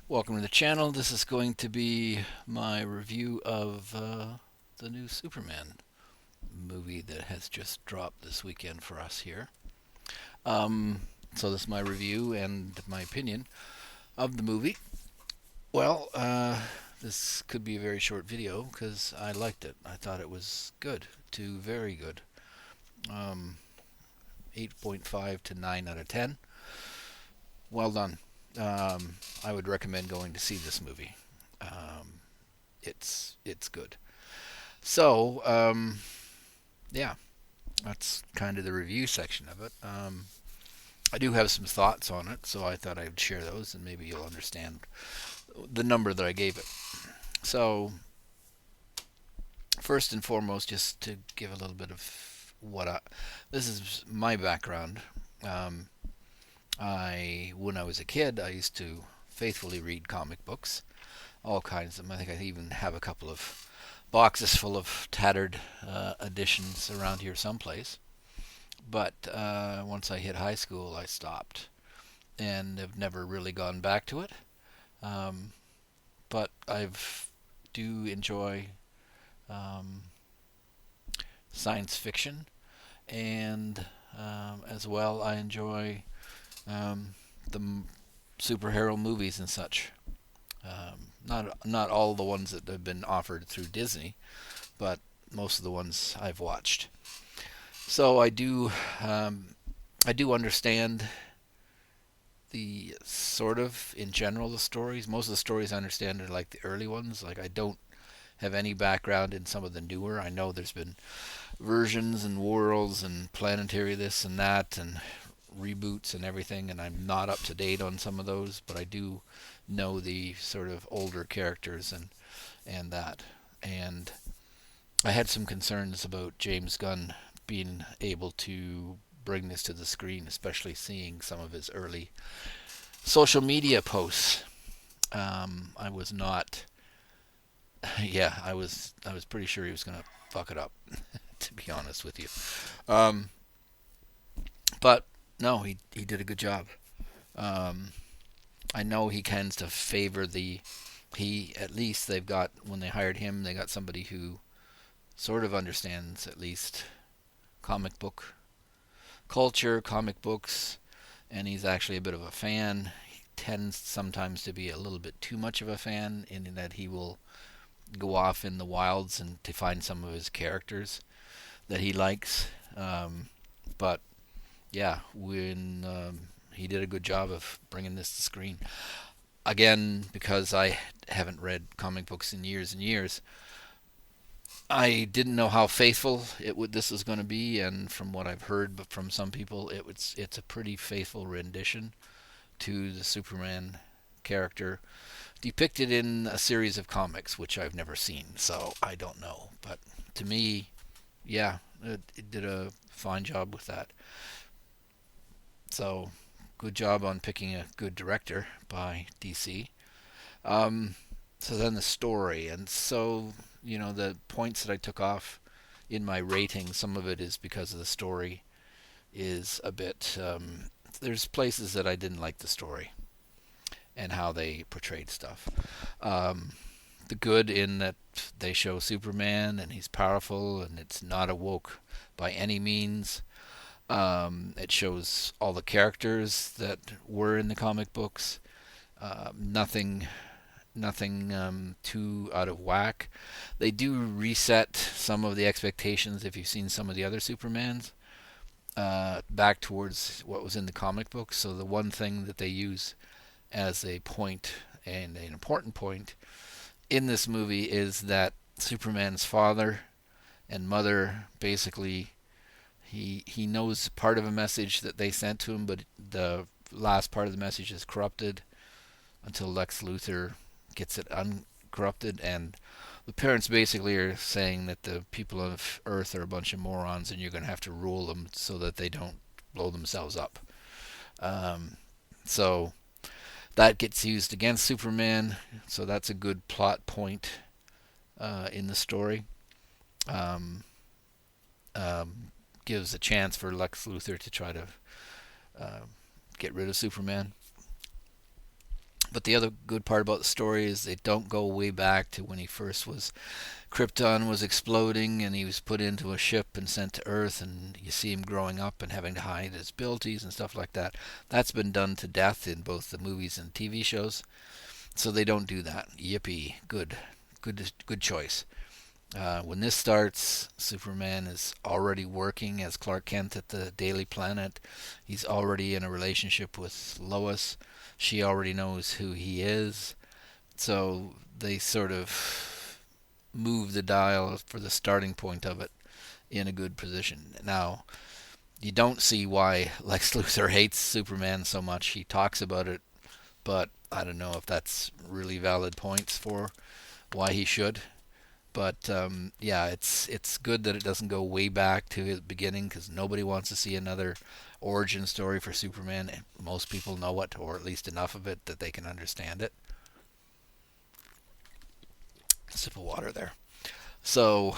Welcome to the channel. This is going to be my review of the new Superman movie that has just dropped this weekend for us here. Um, so this is my review and my opinion of the movie. Well, this could be a very short video because I liked it. I thought it was good to very good. Um, 8.5 to 9 out of 10. Well done. I would recommend going to see this movie. Um, it's good. So, yeah, that's kind of the review section of it. I do have some thoughts on it, so I thought I would share those, and maybe you'll understand the number that I gave it. So, first and foremost, just to give a little bit of this is my background. Um, when I was a kid, I used to faithfully read comic books, all kinds of them. I think I even have a couple of boxes full of tattered editions around here someplace. But once I hit high school, I stopped and have never really gone back to it. Um, but I've do enjoy um, science fiction, and as well, I enjoy um, the superhero movies and such. Not all the ones that have been offered through Disney, but most of the ones I've watched. So um, I do understand the sort of in general the stories. Most of the stories I understand are like the early ones. Like I don't have any background in some of the newer. I know there's been versions and worlds and planetary this and that and reboots and everything, and I'm not up to date on some of those, but I do know the sort of older characters and that. And I had some concerns about James Gunn being able to bring this to the screen, especially seeing some of his early social media posts. I was not. Yeah, I was pretty sure he was gonna fuck it up, to be honest with you. Um, but no, he did a good job. Um, I know he tends to favor the. He at least they've got when they hired him, they got somebody who sort of understands at least comic book culture, comic books, and he's actually a bit of a fan. He tends sometimes to be a little bit too much of a fan in that he will go off in the wilds and to find some of his characters that he likes. But yeah, when he did a good job of bringing this to screen. Again, because I haven't read comic books in years and years, I didn't know how faithful this was going to be, and from what I've heard, but from some people, it's a pretty faithful rendition to the Superman character depicted in a series of comics, which I've never seen, so I don't know. But to me, yeah, it did a fine job with that. So good job on picking a good director by DC. Um, so then the story, and so the points that I took off in my rating, some of it is because of the story is a bit. There's places that I didn't like the story and how they portrayed stuff. Um, the good in that they show Superman and he's powerful and it's not a woke by any means. It shows all the characters that were in the comic books. Nothing too out of whack. They do reset some of the expectations if you've seen some of the other Supermans back towards what was in the comic books. So the one thing that they use as a point and an important point in this movie is that Superman's father and mother basically he knows part of a message that they sent to him, but the last part of the message is corrupted until Lex Luthor gets it uncorrupted, and the parents basically are saying that the people of Earth are a bunch of morons, and you're going to have to rule them so that they don't blow themselves up. Um, so that gets used against Superman, so that's a good plot point in the story. Um, um, Gives a chance for Lex Luthor to try to uh, get rid of Superman. But the other good part about the story is they don't go way back to when he first was Krypton was exploding and he was put into a ship and sent to Earth, and you see him growing up and having to hide his abilities and stuff like that. That's been done to death in both the movies and TV shows, so they don't do that. Yippee! Good choice. When this starts, Superman is already working as Clark Kent at the Daily Planet. He's already in a relationship with Lois. She already knows who he is. So they sort of move the dial for the starting point of it in a good position. Now, you don't see why Lex Luthor hates Superman so much. He talks about it, but I don't know if that's really valid points for why he should. But yeah, it's good that it doesn't go way back to his beginning, because nobody wants to see another origin story for Superman. Most people know it, or at least enough of it that they can understand it. Sip of water there. So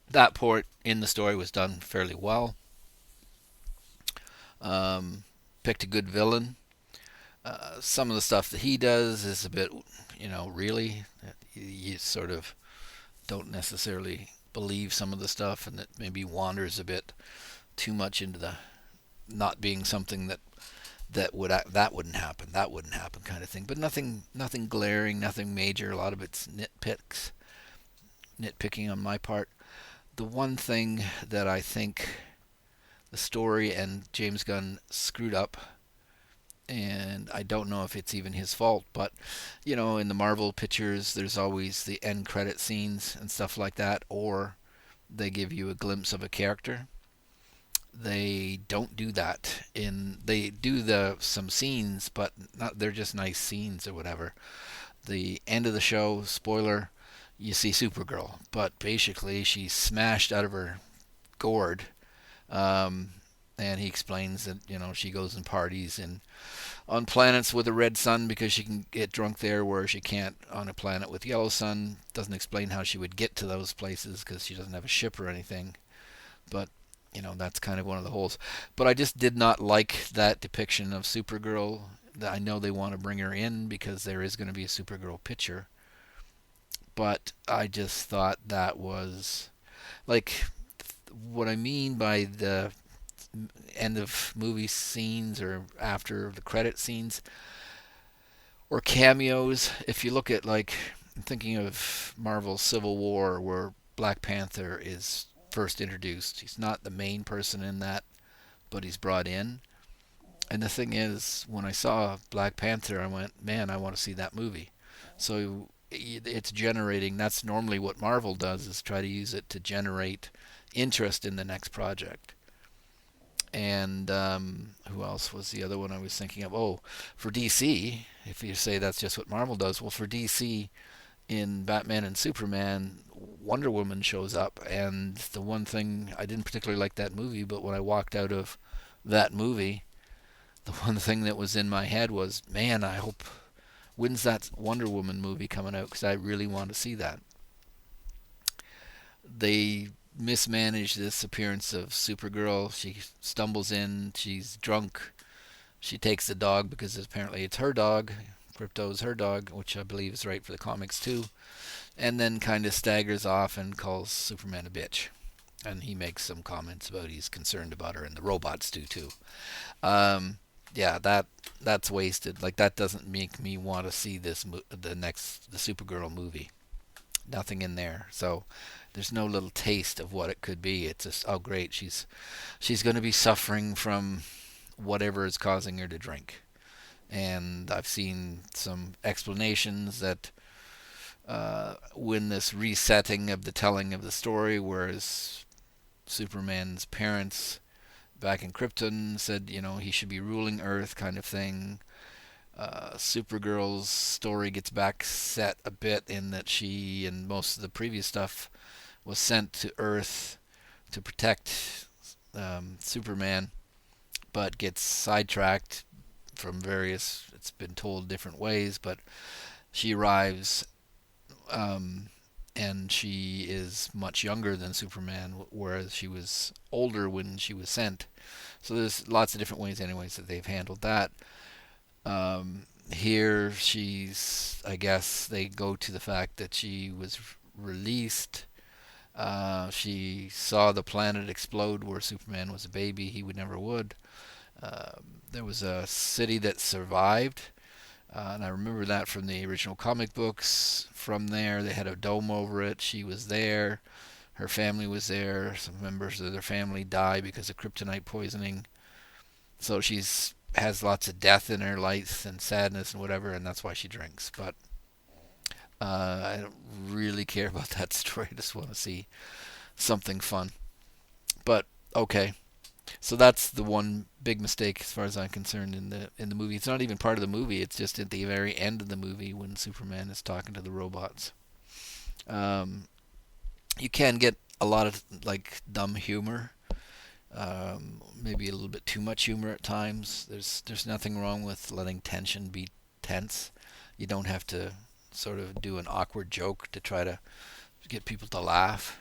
that part in the story was done fairly well. Um, Picked a good villain. Some of the stuff that he does is a bit, really, you sort of don't necessarily believe some of the stuff, and it maybe wanders a bit too much into the not being something that wouldn't happen kind of thing. But nothing glaring, nothing major. A lot of it's nitpicking on my part. The one thing that I think the story and James Gunn screwed up, and I don't know if it's even his fault, but in the Marvel pictures, there's always the end credit scenes and stuff like that, or they give you a glimpse of a character. They don't do that. They do some scenes, but not. They're just nice scenes or whatever. The end of the show, spoiler, you see Supergirl, but basically she's smashed out of her gourd. Um, and he explains that she goes and parties and on planets with a red sun because she can get drunk there, where she can't on a planet with yellow sun. Doesn't explain how she would get to those places because she doesn't have a ship or anything. But that's kind of one of the holes. But I just did not like that depiction of Supergirl. I know they want to bring her in because there is going to be a Supergirl picture, but I just thought that was like what I mean by the end of movie scenes or after the credit scenes or cameos. If you look at, like, I'm thinking of Marvel's Civil War, where Black Panther is first introduced. He's not the main person in that, but he's brought in. And the thing is, when I saw Black Panther, I went, man, I want to see that movie. So it's generating. That's normally what Marvel does, is try to use it to generate interest in the next project. And who else was the other one I was thinking of? Oh, for DC, if you say that's just what Marvel does, well, for DC, in Batman and Superman, Wonder Woman shows up. And the one thing, I didn't particularly like that movie, but when I walked out of that movie, the one thing that was in my head was, man, I hope, when's that Wonder Woman movie coming out? Because I really want to see that. They mismanaged this appearance of Supergirl. She stumbles in, she's drunk, she takes the dog because apparently it's her dog. Krypto's her dog, which I believe is right for the comics too, and then kind of staggers off and calls Superman a bitch. And he makes some comments about he's concerned about her, and the robots do too. Um, yeah, that's wasted. Like, that doesn't make me want to see the Supergirl movie. Nothing in there. So there's no little taste of what it could be. It's just, oh great, she's going to be suffering from whatever is causing her to drink. And I've seen some explanations that when this resetting of the telling of the story, whereas Superman's parents back in Krypton said, he should be ruling Earth, kind of thing. Supergirl's story gets back set a bit in that she and most of the previous stuff was sent to Earth to protect Superman, but gets sidetracked from various, it's been told different ways, but she arrives and she is much younger than Superman, whereas she was older when she was sent. So there's lots of different ways, anyways, that they've handled that. Here she's, I guess they go to the fact that she was released. She saw the planet explode where Superman was a baby. He would never would. There was a city that survived, and I remember that from the original comic books. From there, they had a dome over it. She was there. Her family was there. Some members of their family die because of kryptonite poisoning. So she's has lots of death in her life and sadness and whatever, and that's why she drinks. But I don't really care about that story. I just want to see something fun. But okay, so that's the one big mistake as far as I'm concerned in the movie. It's not even part of the movie. It's just at the very end of the movie when Superman is talking to the robots. Um, you can get a lot of like dumb humor, maybe a little bit too much humor at times. There's nothing wrong with letting tension be tense. You don't have to sort of do an awkward joke to try to get people to laugh.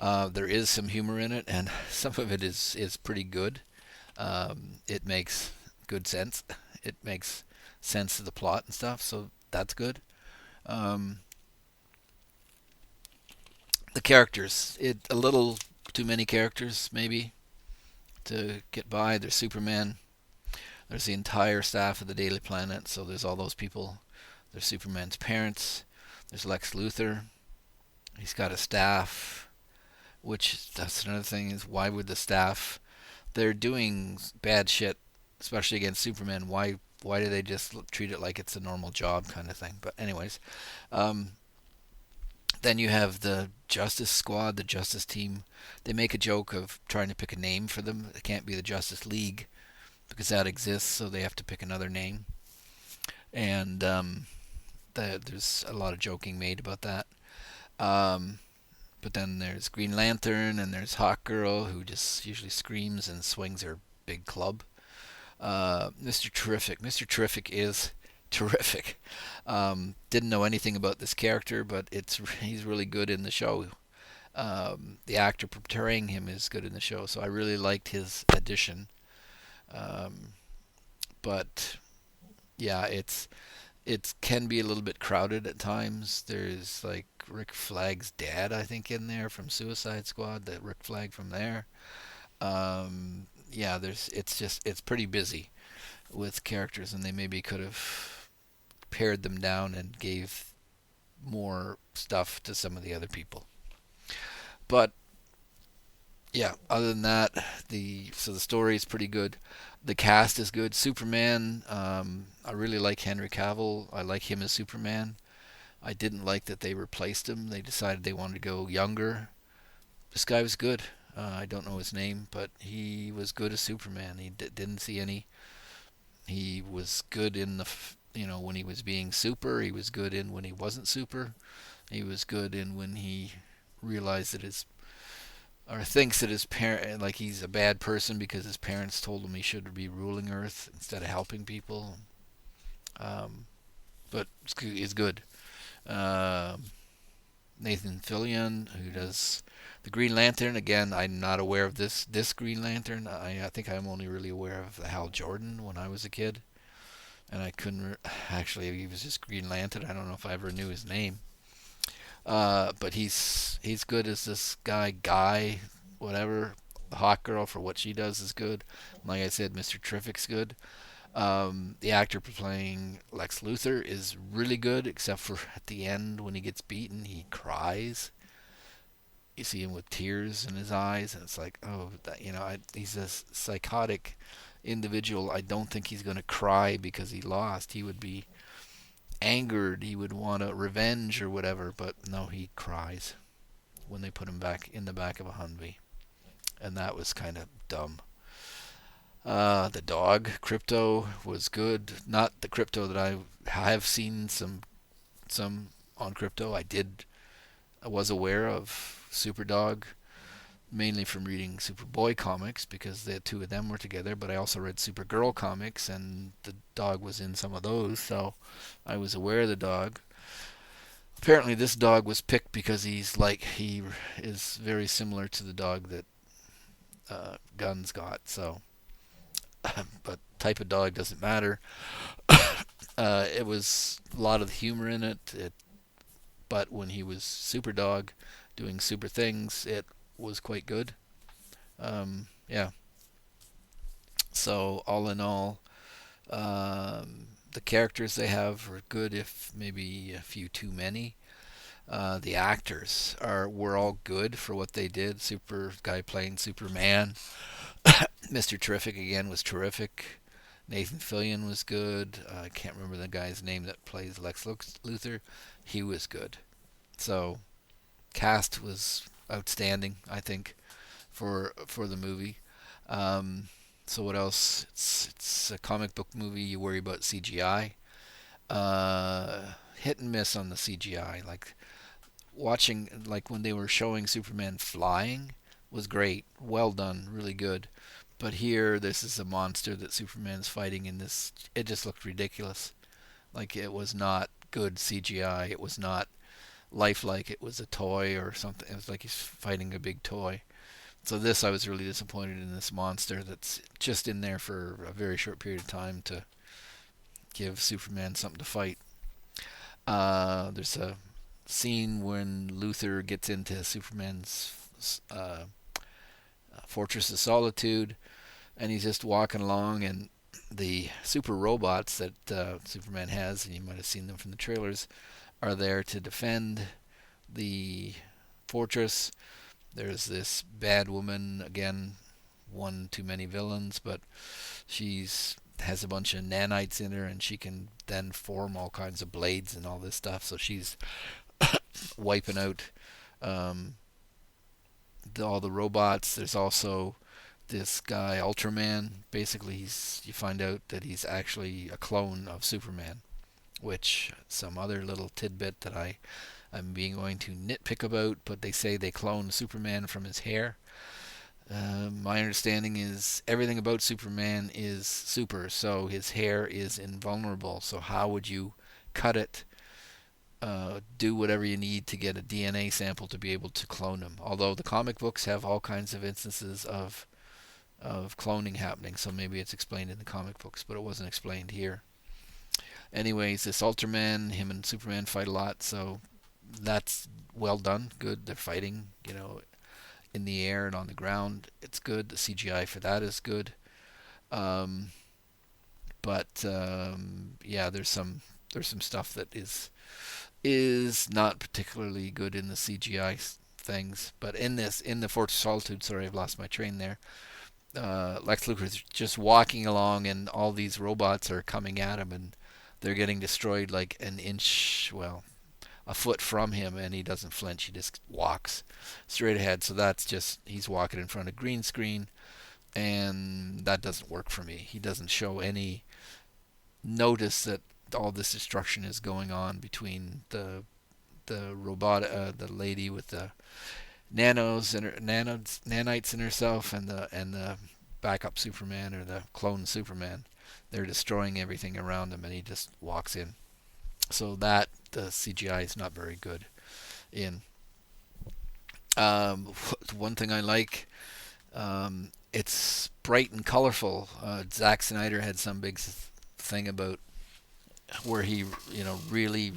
There is some humor in it, and some of it is pretty good. It makes good sense. It makes sense of the plot and stuff, so that's good. Um, the characters, it a little too many characters maybe to get by. There's Superman. There's the entire staff of the Daily Planet. So there's all those people. There's Superman's parents. There's Lex Luthor. He's got a staff. Which that's another thing is why would the staff they're doing bad shit, especially against Superman. Why do they just treat it like it's a normal job kind of thing? But anyways, um, then you have the Justice Squad, the Justice Team. They make a joke of trying to pick a name for them. It can't be the Justice League because that exists, so they have to pick another name. And there's a lot of joking made about that. Um, but then there's Green Lantern and there's Hawk Girl, who just usually screams and swings her big club. Mr. Terrific. Mr. Terrific is terrific. Didn't know anything about this character, but he's really good in the show. The actor portraying him is good in the show, so I really liked his addition. Um, but yeah, it can be a little bit crowded at times. There's like Rick Flag's dad, I think, in there from Suicide Squad. That Rick Flag from there. Yeah, it's pretty busy with characters, and they maybe could have pared them down and gave more stuff to some of the other people. But yeah, other than that, the story is pretty good. The cast is good. Superman, I really like Henry Cavill. I like him as Superman. I didn't like that they replaced him. They decided they wanted to go younger. This guy was good. I don't know his name, but he was good as Superman. Didn't see any. He was good in when he was being super. He was good in when he wasn't super. He was good in when he realized that his or thinks that his parent like he's a bad person because his parents told him he should be ruling Earth instead of helping people. Um, but it's good. Um, Nathan Fillion, who does the Green Lantern. Again, I'm not aware of this Green Lantern. I think I'm only really aware of the Hal Jordan when I was a kid, and I couldn't actually. He was just Green Lantern. I don't know if I ever knew his name. But he's good as this guy, whatever. The Hawk Girl for what she does is good. Like I said, Mr. Terrific's good. The actor playing Lex Luthor is really good, except for at the end when he gets beaten, he cries. You see him with tears in his eyes, and it's like, oh, he's a psychotic individual. I don't think he's going to cry because he lost. He would be angered. He would want a revenge or whatever, but no, he cries when they put him back in the back of a Humvee, and that was kind of dumb. The dog Crypto was good. Not the Crypto that I have seen some on Crypto. I was aware of Superdog mainly from reading Superboy comics because the two of them were together, but I also read Supergirl comics and the dog was in some of those, so I was aware of the dog. Apparently this dog was picked because he is very similar to the dog that Guns got, so but type of dog doesn't matter. It was a lot of humor in it, but when he was Super Dog doing super things, it was quite good. Yeah. So all in all, the characters they have are good, if maybe a few too many. The actors are were all good for what they did. Super guy playing Superman, Mr. Terrific again was terrific. Nathan Fillion was good. I can't remember the guy's name that plays Lex Luthor. He was good. So cast was outstanding, I think, for the movie. Um, so what else? It's a comic book movie. You worry about CGI. Hit and miss on the CGI. Like watching, like when they were showing Superman flying, was great. Well done, really good. But here, this is a monster that Superman's fighting in this. It just looked ridiculous. Like it was not good CGI. It was not lifelike. It was a toy or something. It was like he's fighting a big toy. So this, I was really disappointed in this monster that's just in there for a very short period of time to give Superman something to fight. There's a scene when Luthor gets into Superman's Fortress of Solitude, and he's just walking along, and the super robots that Superman has, and you might have seen them from the trailers, are there to defend the fortress. There's this bad woman, again, one too many villains, but she's has a bunch of nanites in her, and she can then form all kinds of blades and all this stuff. So she's wiping out um, all the robots. There's also this guy Ultraman. Basically, you find out that he's actually a clone of Superman, which some other little tidbit that I'm being going to nitpick about, but they say they cloned Superman from his hair. My understanding is everything about Superman is super, so his hair is invulnerable. So how would you cut it? Do whatever you need to get a DNA sample to be able to clone him. Although the comic books have all kinds of instances of cloning happening, so maybe it's explained in the comic books, but it wasn't explained here. Anyways, this Ultraman, him and Superman fight a lot, so that's well done. Good. They're fighting, in the air and on the ground. It's good. The CGI for that is good. Um, but yeah, there's some stuff that is not particularly good in the CGI things. But in the Fortress of Solitude, sorry, I've lost my train there. Lex Luthor's just walking along, and all these robots are coming at him, and they're getting destroyed like an inch, well, a foot from him, and he doesn't flinch. He just walks straight ahead. So that's just he's walking in front of green screen, and that doesn't work for me. He doesn't show any notice that all this destruction is going on between the robot, the lady with the nanites in herself, and the backup Superman or the clone Superman. They're destroying everything around him, and he just walks in. So that the CGI is not very good in. One thing I like, it's bright and colorful. Zack Snyder had some big thing about where he, really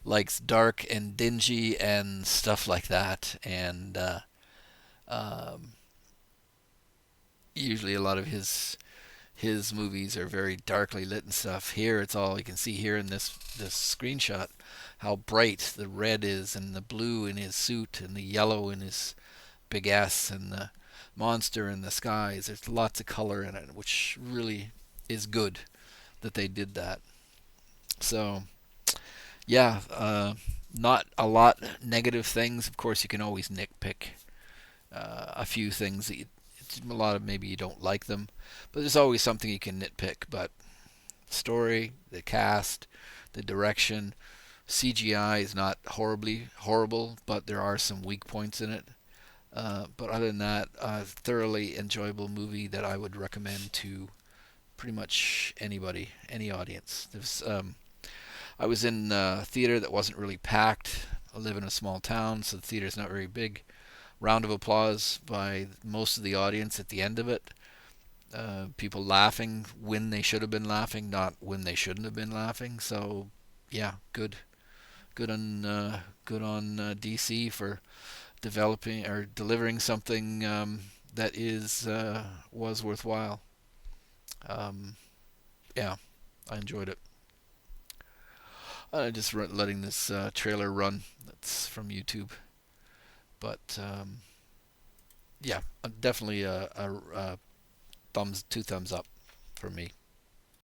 likes dark and dingy and stuff like that, and um, usually a lot of his movies are very darkly lit and stuff. Here, it's all you can see here in this screenshot, how bright the red is, and the blue in his suit, and the yellow in his big S, and the monster in the skies. There's lots of color in it, which really is good that they did that. So yeah, not a lot negative things. Of course, you can always nitpick a few things that a lot of maybe you don't like them, but there's always something you can nitpick. But story, the cast, the direction, CGI is not horribly horrible, but there are some weak points in it. But other than that, a thoroughly enjoyable movie that I would recommend to pretty much anybody, any audience. I was in a theater that wasn't really packed. I live in a small town, so the theater's not very big. Round of applause by most of the audience at the end of it. People laughing when they should have been laughing, not when they shouldn't have been laughing. So yeah, good on DC for developing or delivering something that is was worthwhile. Um, yeah, I enjoyed it. Just letting this trailer run. That's from YouTube, but yeah, definitely a thumbs two thumbs up for me.